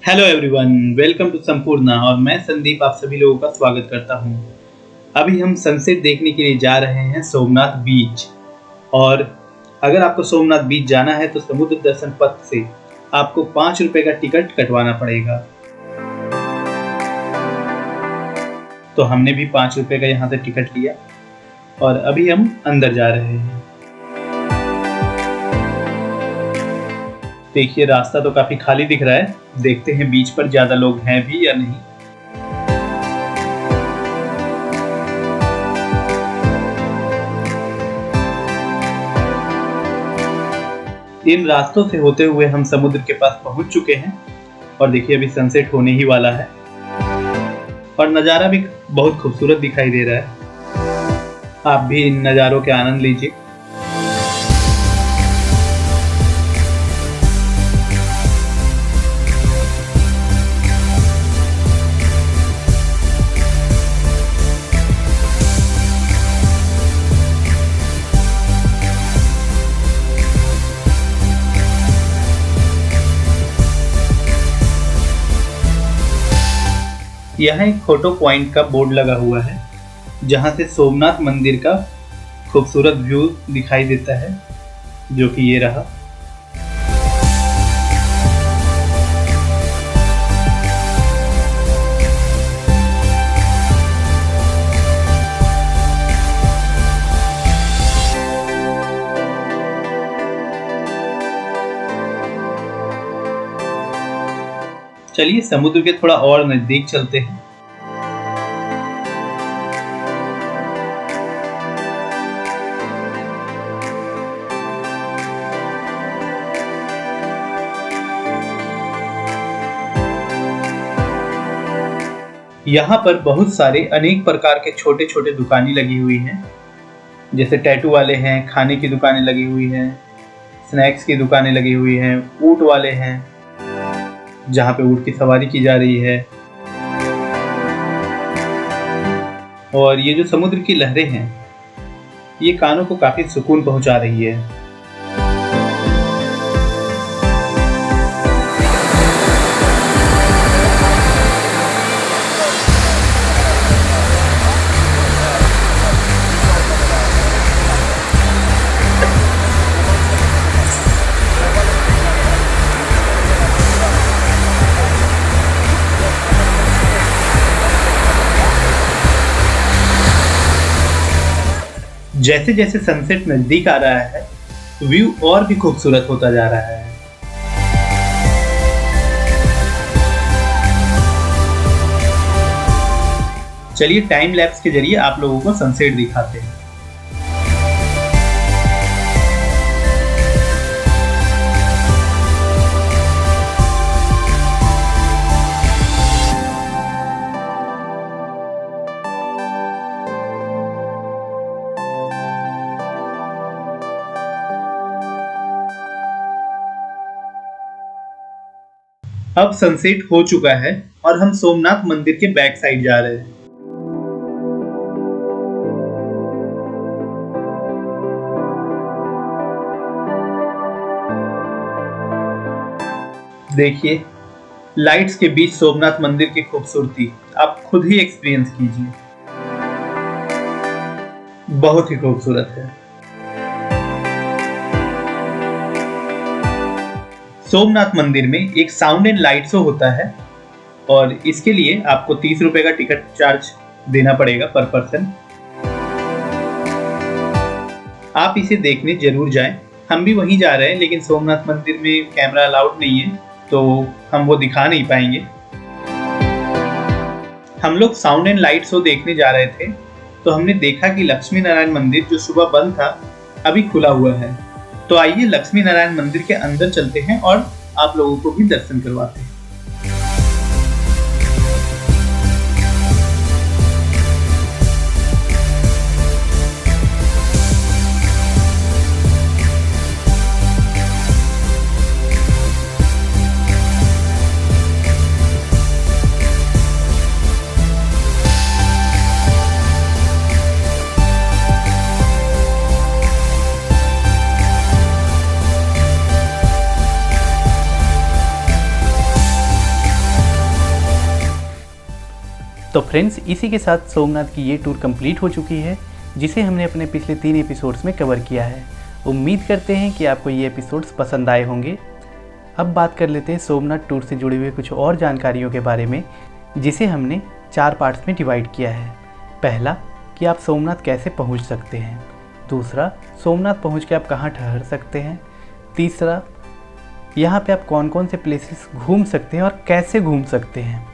Hello everyone, welcome to Sampurna और मैं संदीप आप सभी लोगों का स्वागत करता हूं। अभी हम सनसेट देखने के लिए जा रहे हैं सोमनाथ बीच। और अगर आपको सोमनाथ बीच जाना है तो समुद्र दर्शन पथ से आपको 5 रुपए का टिकट कटवाना पड़ेगा। तो हमने भी 5 रुपए का यहाँ से टिकट लिया और अभी हम अंदर जा रहे हैं। देखिए, रास्ता तो काफी खाली दिख रहा है। देखते हैं बीच पर ज्यादा लोग हैं भी या नहीं। इन रास्तों से होते हुए हम समुद्र के पास पहुंच चुके हैं और देखिए अभी सनसेट होने ही वाला है और नज़ारा भी बहुत खूबसूरत दिखाई दे रहा है। आप भी इन नज़ारों के आनंद लीजिए। यहाँ एक फोटो पॉइंट का बोर्ड लगा हुआ है जहाँ से सोमनाथ मंदिर का खूबसूरत व्यू दिखाई देता है, जो कि ये रहा। चलिए समुद्र के थोड़ा और नजदीक चलते हैं। यहाँ पर बहुत सारे अनेक प्रकार के छोटे छोटे दुकानें लगी हुई हैं, जैसे टैटू वाले हैं, खाने की दुकानें लगी हुई हैं, स्नैक्स की दुकानें लगी हुई हैं, ऊँट वाले हैं जहाँ पे ऊँट की सवारी की जा रही है। और ये जो समुद्र की लहरें हैं ये कानों को काफी सुकून पहुंचा रही है। जैसे जैसे सनसेट नजदीक आ रहा है व्यू और भी खूबसूरत होता जा रहा है। चलिए टाइम लैप्स के जरिए आप लोगों को सनसेट दिखाते हैं। अब सनसेट हो चुका है और हम सोमनाथ मंदिर के बैक साइड जा रहे हैं। देखिए लाइट्स के बीच सोमनाथ मंदिर की खूबसूरती आप खुद ही एक्सपीरियंस कीजिए। बहुत ही खूबसूरत है। सोमनाथ मंदिर में एक साउंड एंड लाइट शो होता है और इसके लिए आपको 30 रुपए का टिकट चार्ज देना पड़ेगा पर पर्सन। आप इसे देखने जरूर जाएं। हम भी वहीं जा रहे हैं, लेकिन सोमनाथ मंदिर में कैमरा अलाउड नहीं है तो हम वो दिखा नहीं पाएंगे। हम लोग साउंड एंड लाइट शो देखने जा रहे थे तो हमने देखा कि लक्ष्मी नारायण मंदिर जो सुबह बंद था अभी खुला हुआ है। तो आइए लक्ष्मी नारायण मंदिर के अंदर चलते हैं और आप लोगों को भी दर्शन करवाते हैं। तो फ्रेंड्स, इसी के साथ सोमनाथ की ये टूर कंप्लीट हो चुकी है, जिसे हमने अपने पिछले 3 एपिसोड्स में कवर किया है। उम्मीद करते हैं कि आपको ये एपिसोड्स पसंद आए होंगे। अब बात कर लेते हैं सोमनाथ टूर से जुड़े हुए कुछ और जानकारियों के बारे में, जिसे हमने 4 पार्ट्स में डिवाइड किया है। पहला, कि आप सोमनाथ कैसे पहुंच सकते हैं। दूसरा, सोमनाथ पहुंच के आप कहां ठहर सकते हैं। तीसरा, यहाँ पे आप कौन कौन से प्लेसेस घूम सकते हैं और कैसे घूम सकते हैं।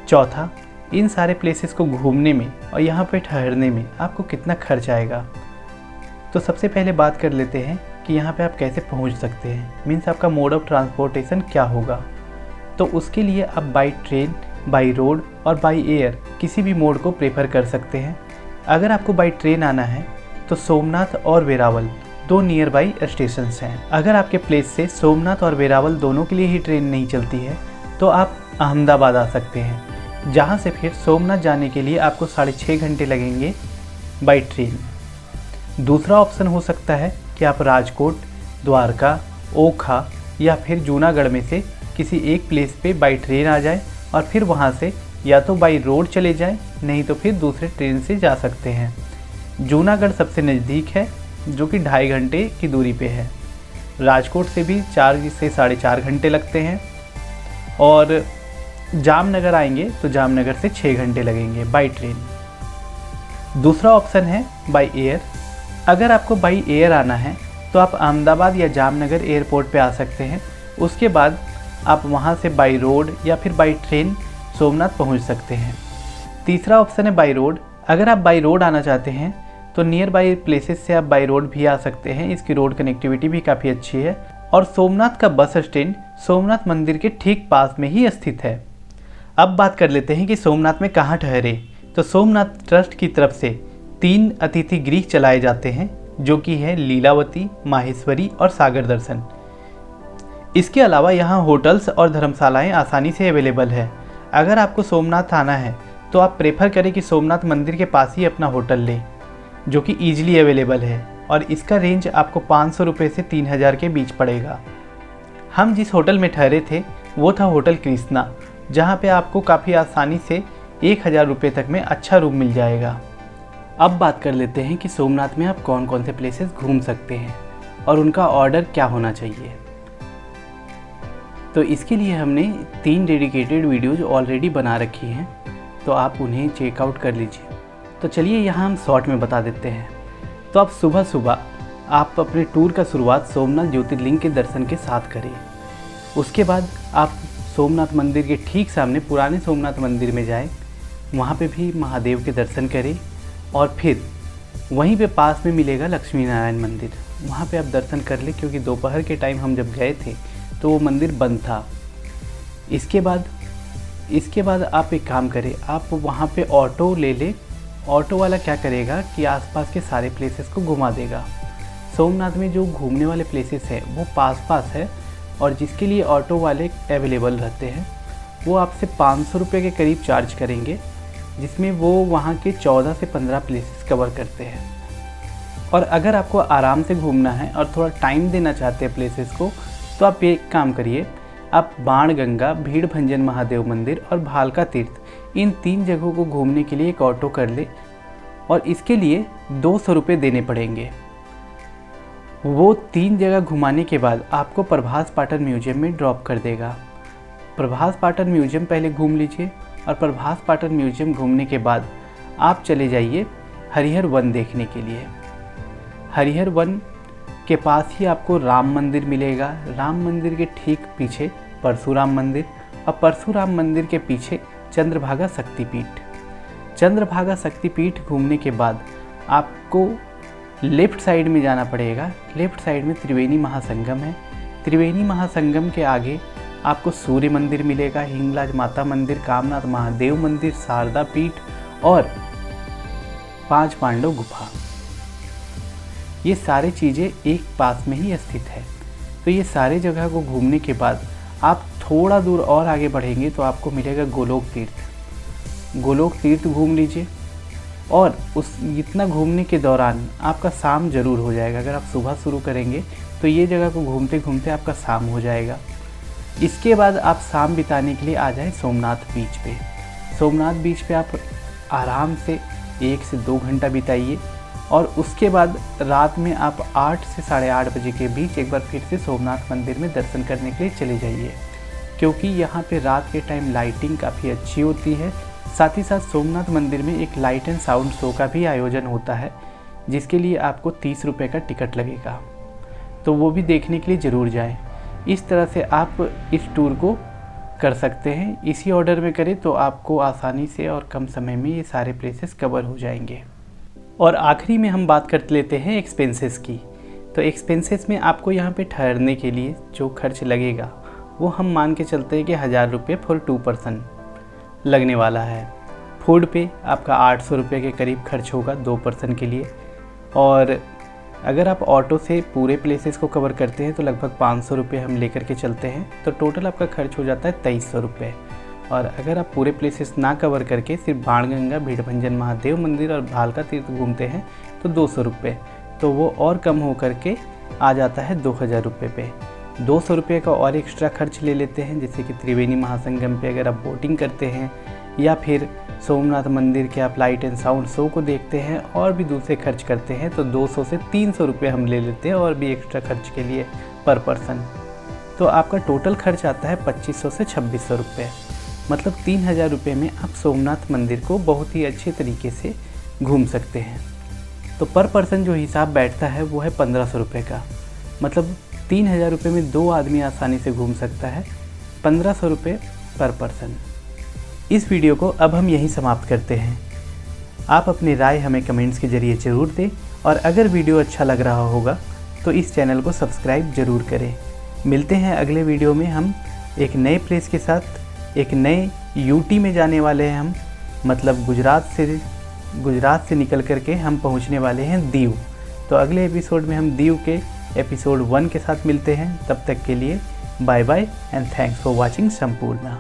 चौथा, इन सारे प्लेसेस को घूमने में और यहाँ पे ठहरने में आपको कितना खर्च आएगा। तो सबसे पहले बात कर लेते हैं कि यहाँ पे आप कैसे पहुँच सकते हैं, मीन्स आपका मोड ऑफ ट्रांसपोर्टेशन क्या होगा। तो उसके लिए आप बाई ट्रेन, बाई रोड और बाई एयर किसी भी मोड को प्रेफर कर सकते हैं। अगर आपको बाई ट्रेन आना है तो सोमनाथ और वेरावल 2 नियर बाई स्टेशंस हैं। अगर आपके प्लेस से सोमनाथ और वेरावल दोनों के लिए ही ट्रेन नहीं चलती है तो आप अहमदाबाद आ सकते हैं, जहां से फिर सोमनाथ जाने के लिए आपको 6.5 घंटे लगेंगे बाई ट्रेन। दूसरा ऑप्शन हो सकता है कि आप राजकोट, द्वारका, ओखा या फिर जूनागढ़ में से किसी एक प्लेस पे बाई ट्रेन आ जाए और फिर वहां से या तो बाई रोड चले जाएं, नहीं तो फिर दूसरे ट्रेन से जा सकते हैं। जूनागढ़ सबसे नज़दीक है, जो कि 2.5 घंटे की दूरी पे है। राजकोट से भी 4 से 4.5 घंटे लगते हैं और जामनगर आएंगे तो जामनगर से 6 घंटे लगेंगे बाई ट्रेन। दूसरा ऑप्शन है बाई एयर। अगर आपको बाई एयर आना है तो आप अहमदाबाद या जामनगर एयरपोर्ट पे आ सकते हैं। उसके बाद आप वहाँ से बाई रोड या फिर बाई ट्रेन सोमनाथ पहुँच सकते हैं। तीसरा ऑप्शन है बाई रोड। अगर आप बाई रोड आना चाहते हैं तो नियर बाई प्लेसेस से आप बाई रोड भी आ सकते हैं। इसकी रोड कनेक्टिविटी भी काफ़ी अच्छी है और सोमनाथ का बस स्टैंड सोमनाथ मंदिर के ठीक पास में ही स्थित है। अब बात कर लेते हैं कि सोमनाथ में कहाँ ठहरे। तो सोमनाथ ट्रस्ट की तरफ से 3 अतिथि गृह चलाए जाते हैं, जो कि हैं लीलावती, माहेश्वरी और सागर दर्शन। इसके अलावा यहाँ होटल्स और धर्मशालाएँ आसानी से अवेलेबल है। अगर आपको सोमनाथ आना है तो आप प्रेफर करें कि सोमनाथ मंदिर के पास ही अपना होटल लें, जो कि ईजिली अवेलेबल है और इसका रेंज आपको 500 रुपये से 3000 के बीच पड़ेगा। हम जिस होटल में ठहरे थे वो था होटल कृष्णा, जहाँ पे आपको काफ़ी आसानी से 1000 रुपये तक में अच्छा रूम मिल जाएगा। अब बात कर लेते हैं कि सोमनाथ में आप कौन कौन से प्लेसेस घूम सकते हैं और उनका ऑर्डर क्या होना चाहिए। तो इसके लिए हमने 3 डेडिकेटेड वीडियोज़ ऑलरेडी बना रखी हैं, तो आप उन्हें चेकआउट कर लीजिए। तो चलिए यहाँ हम शॉर्ट में बता देते हैं। तो आप सुबह सुबह आप अपने टूर का शुरुआत सोमनाथ ज्योतिर्लिंग के दर्शन के साथ करें। उसके बाद आप सोमनाथ मंदिर के ठीक सामने पुराने सोमनाथ मंदिर में जाएं, वहाँ पे भी महादेव के दर्शन करें और फिर वहीं पे पास में मिलेगा लक्ष्मी नारायण मंदिर, वहाँ पे आप दर्शन कर लें, क्योंकि दोपहर के टाइम हम जब गए थे तो वो मंदिर बंद था। इसके बाद आप एक काम करें, आप वहाँ पे ऑटो ले लें। ऑटो वाला क्या करेगा कि आसपास के सारे प्लेसेस को घुमा देगा। सोमनाथ में जो घूमने वाले प्लेसेस हैं वो पास है और जिसके लिए ऑटो वाले अवेलेबल रहते हैं वो आपसे 500 रुपये के करीब चार्ज करेंगे, जिसमें वो वहाँ के 14 से 15 प्लेसेस कवर करते हैं। और अगर आपको आराम से घूमना है और थोड़ा टाइम देना चाहते हैं प्लेसेस को, तो आप एक काम करिए, आप बाणगंगा, भीड़ भंजन महादेव मंदिर और भालका तीर्थ, इन 3 जगहों को घूमने के लिए एक ऑटो कर ले और इसके लिए 200 रुपये देने पड़ेंगे। वो 3 जगह घुमाने के बाद आपको प्रभास पाटन म्यूजियम में ड्रॉप कर देगा। प्रभास पाटन म्यूजियम पहले घूम लीजिए और प्रभास पाटन म्यूजियम घूमने के बाद आप चले जाइए हरिहर वन देखने के लिए। हरिहर वन के पास ही आपको राम मंदिर मिलेगा। राम मंदिर के ठीक पीछे परशुराम मंदिर और परशुराम मंदिर के पीछे चंद्रभागा शक्तिपीठ। चंद्रभागा शक्तिपीठ घूमने के बाद आपको लेफ़्ट साइड में जाना पड़ेगा। लेफ़्ट साइड में त्रिवेणी महासंगम है। त्रिवेणी महासंगम के आगे आपको सूर्य मंदिर मिलेगा, हिंगलाज माता मंदिर, कामनाथ महादेव मंदिर, शारदा पीठ और 5 पांडव गुफा। ये सारी चीज़ें एक पास में ही स्थित है। तो ये सारे जगह को घूमने के बाद आप थोड़ा दूर और आगे बढ़ेंगे तो आपको मिलेगा गोलोक तीर्थ। गोलोक तीर्थ घूम लीजिए और उस इतना घूमने के दौरान आपका शाम ज़रूर हो जाएगा। अगर आप सुबह शुरू करेंगे तो ये जगह को घूमते घूमते आपका शाम हो जाएगा। इसके बाद आप शाम बिताने के लिए आ जाएं सोमनाथ बीच पे। सोमनाथ बीच पे आप आराम से 1 से 2 घंटा बिताइए और उसके बाद रात में आप 8 से 8:30 बजे के बीच एक बार फिर से सोमनाथ मंदिर में दर्शन करने के लिए चले जाइए, क्योंकि यहाँ पे रात के टाइम लाइटिंग काफ़ी अच्छी होती है। साथ ही साथ सोमनाथ मंदिर में एक लाइट एंड साउंड शो का भी आयोजन होता है, जिसके लिए आपको 30 रुपये का टिकट लगेगा, तो वो भी देखने के लिए ज़रूर जाएं। इस तरह से आप इस टूर को कर सकते हैं। इसी ऑर्डर में करें तो आपको आसानी से और कम समय में ये सारे प्लेसेस कवर हो जाएंगे। और आखिरी में हम बात कर लेते हैं एक्सपेंसेस की। तो एक्सपेंसेस में आपको यहाँ पे ठहरने के लिए जो खर्च लगेगा वो हम मान के चलते हैं कि 1000 रुपये फॉर 2 पर्सन लगने वाला है। फूड पे आपका 800 रुपये के करीब खर्च होगा 2 पर्सन के लिए। और अगर आप ऑटो से पूरे प्लेसेस को कवर करते हैं तो लगभग 500 रुपये हम लेकर के चलते हैं, तो टोटल आपका खर्च हो जाता है 2300 रुपये। और अगर आप पूरे प्लेसेस ना कवर करके सिर्फ बाणगंगा, भीड़भंजन महादेव मंदिर और भालका तीर्थ घूमते हैं तो 200 रुपये, तो वो और कम हो करके आ जाता है 2000 रुपये पे। 200 रुपये का और एक्स्ट्रा खर्च ले लेते हैं, जैसे कि त्रिवेणी महासंगम पे अगर आप बोटिंग करते हैं या फिर सोमनाथ मंदिर के आप लाइट एंड साउंड शो को देखते हैं और भी दूसरे खर्च करते हैं, तो 200 से 300 रुपये हम ले लेते हैं और भी एक्स्ट्रा खर्च के लिए पर पर्सन। तो आपका टोटल खर्च आता है 2500 से 2600 रुपये। मतलब 3000 रुपये में आप सोमनाथ मंदिर को बहुत ही अच्छे तरीके से घूम सकते हैं। तो पर पर्सन जो हिसाब बैठता है वो है 1500 रुपये का। मतलब 3000 रुपये में 2 आदमी आसानी से घूम सकता है, 1500 रुपये पर पर्सन। इस वीडियो को अब हम यहीं समाप्त करते हैं। आप अपनी राय हमें कमेंट्स के ज़रिए ज़रूर दें और अगर वीडियो अच्छा लग रहा होगा तो इस चैनल को सब्सक्राइब ज़रूर करें। मिलते हैं अगले वीडियो में हम एक नए प्लेस के साथ। एक नए यूटी में जाने वाले हैं हम, मतलब गुजरात से निकल करके हम पहुंचने वाले हैं दीव। तो अगले एपिसोड में हम दीव के एपिसोड 1 के साथ मिलते हैं। तब तक के लिए bye bye and thanks for watching Sampurna.